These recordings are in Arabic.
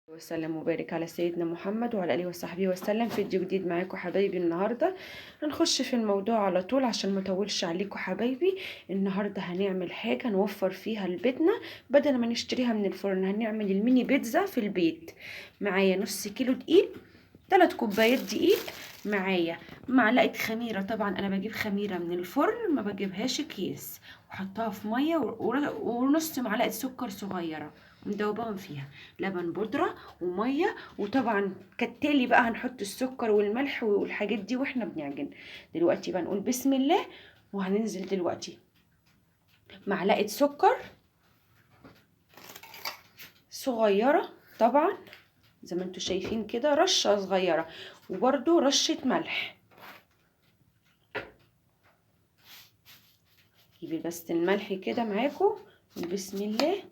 وسلم وبارك على سيدنا محمد وعلى اله وصحبه وسلم. فيديو جديد معاكم حبايبي. النهارده هنخش في الموضوع على طول عشان ما اطولش عليكم حبايبي. النهارده هنعمل حاجه نوفر فيها لبيتنا بدل ما نشتريها من الفرن. هنعمل الميني بيتزا في البيت. معايا نص كيلو دقيق، 3 كوبايات دقيق، معايا معلقه خميره. طبعا انا بجيب خميره من الفرن، ما بجيبهاش اكياس، وحطها في ميه ونص معلقه سكر صغيره مدوبهم فيها، لبن بودره وميه. وطبعا كالتالي بقى هنحط السكر والملح والحاجات دي واحنا بنعجن. دلوقتي بقى نقول بسم الله، وهننزل دلوقتي معلقه سكر صغيره، طبعا زي ما انتوا شايفين كده رشه صغيره، وبرده رشه ملح. جيبي بس الملح كده معاكم، بسم الله.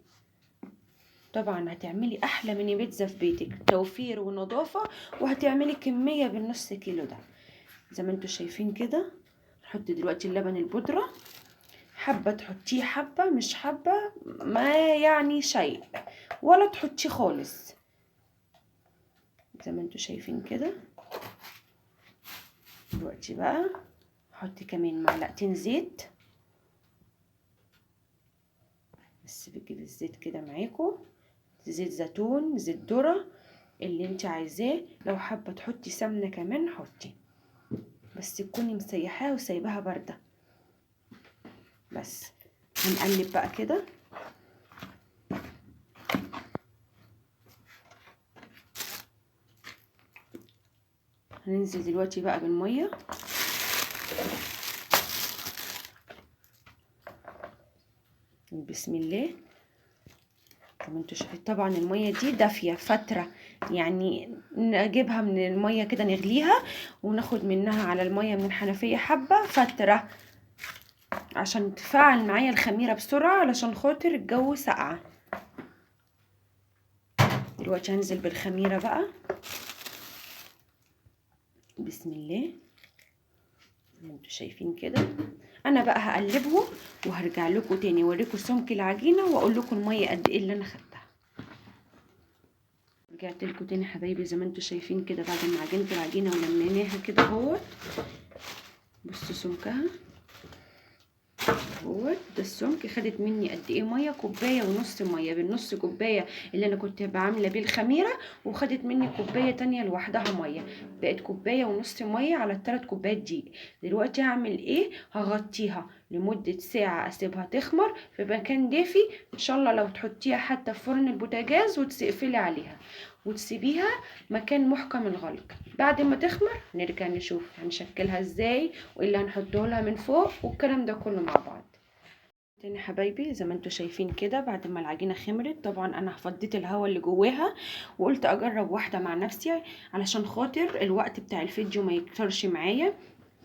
طبعا هتعملي احلى ميني بيتزا في بيتك، توفير ونظافه، وهتعملي كميه بالنص كيلو ده زي ما انتوا شايفين كده. نحط دلوقتي اللبن البودره، حبه تحطيه، حبه مش حبه ما يعني شيء، ولا تحطيه خالص زي ما انتوا شايفين كده. دلوقتي بقى هحط كمان معلقتين زيت، بس بتجيب الزيت كده معاكم، زيت زيتون، زيت ذرة، اللي انت عايزاه. لو حابه تحطي سمنه كمان حطي، بس تكوني مسيحاها وسايباها بارده. بس هنقلب بقى كده. هننزل دلوقتي بقى بالميه، بسم الله. زي ما انتوا شايفين طبعا الميه دي دافيه فتره، يعني نجيبها من الميه كده نغليها وناخد منها على الميه من الحنفيه حبه فتره عشان تفعل معايا الخميره بسرعه، علشان خاطر الجو ساقعه. دلوقتي هنزل بالخميره بقى، بسم الله. زي ما انتوا شايفين كده. انا بقى هقلبهم وهرجع لكم تاني اوريكم سمك العجينه واقول لكم الميه قد ايه اللي انا خدتها. رجعت لكم تاني حبايبي، زي ما انتوا شايفين كده بعد ما عجنت العجينه ولميناها كده اهو. بصوا سمكها اهو، ده السمك. خدت مني قد ايه ميه؟ كوبايه ونص ميه، بالنص كوبايه اللي انا كنت بعمله بيه الخميره، وخدت مني كوبايه تانية لوحدها ميه، بقت كوبايه ونص ميه على ال3 كوبايات دي. دلوقتي هعمل ايه؟ هغطيها لمده ساعه، اسيبها تخمر في مكان دافي. ان شاء الله لو تحطيها حتى في فرن البوتاجاز وتقفلي عليها وتسيبيها مكان محكم الغلق. بعد ما تخمر نرجع نشوف هنشكلها ازاي، وايه اللي هنحطه لها من فوق، والكلام ده كله مع بعض. تاني حبايبي، زي ما انتوا شايفين كده بعد ما العجينه خمرت، طبعا انا فضيت الهواء اللي جواها وقلت اجرب واحده مع نفسي علشان خاطر الوقت بتاع الفيديو ما يكترش معايا.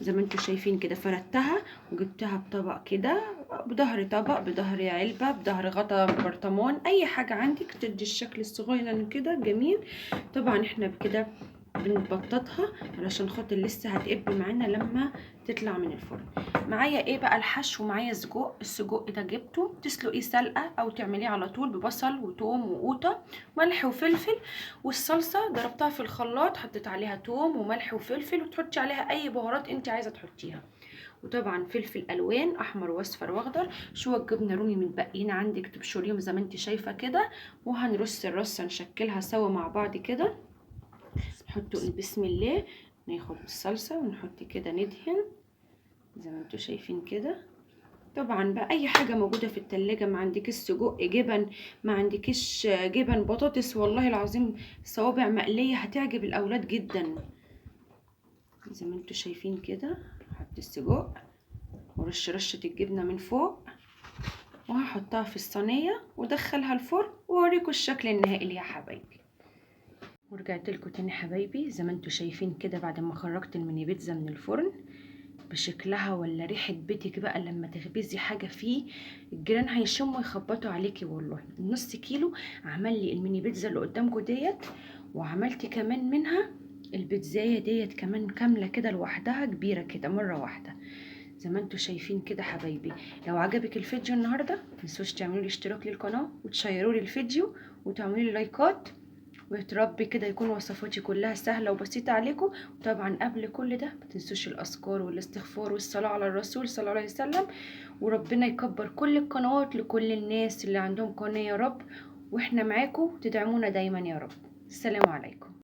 زي ما انتوا شايفين كده فردتها وجبتها بطبق كده، بظهر طبق، بظهر علبه، بظهر غطا برطمان، اي حاجه عندك تدي الشكل الصغير كده جميل. طبعا احنا بكده بنبططها علشان خاطر لسه هتقب معانا لما تطلع من الفرن. معايا ايه بقى الحشو؟ معايا سجق. السجق ده جبته تسلقيه سلقه او تعمليه على طول ببصل وتوم وقوطه، ملح وفلفل. والصلصه ضربتها في الخلاط، حطيت عليها توم وملح وفلفل، وتحطي عليها اي بهارات انت عايزه تحطيها. وطبعا فلفل الوان احمر واصفر واخضر، شويه جبنه رومي متبقيين عندك تبشريهم زي ما انت شايفه كده. وهنرص الرصه نشكلها سوا مع بعض كده. نحط بسم الله، ناخد الصلصه ونحط كده ندهن زي ما انتوا شايفين كده. طبعا بقى اي حاجه موجوده في التلاجة، ما عندكش سجق، جبن، ما عندكش جبن، بطاطس، والله العظيم صوابع مقليه هتعجب الاولاد جدا. زي ما انتوا شايفين كده هحط السجق ورش رشه الجبنه من فوق، وهحطها في الصينيه ودخلها الفرن واوريكم الشكل النهائي يا حبايبي. ورجعت لكم تاني حبايبي، زي ما انتوا شايفين كده بعد ما خرجت الميني بيتزا من الفرن بشكلها ولا ريحه بيتك بقى لما تخبزي حاجه فيه، الجيران هيشموا يخبطوا عليكي. والله نص كيلو عمل لي الميني بيتزا اللي قدامكم ديت، وعملت كمان منها البيتزايه ديت كمان كامله كده لوحدها كبيره كده مره واحده. زي ما انتوا شايفين كده حبايبي. لو عجبك الفيديو النهارده متنسوش تعملوا لي اشتراك للقناه وتشيروا لي الفيديو وتعملوا لي لايكات ويتربي كده يكون وصفاتي كلها سهلة وبسيطة عليكم. وطبعا قبل كل ده ما تنسوش الأذكار والاستغفار والصلاة على الرسول صلى الله عليه وسلم. وربنا يكبر كل القنوات لكل الناس اللي عندهم قناة يا رب، واحنا معاكم تدعمونا دايما يا رب. السلام عليكم.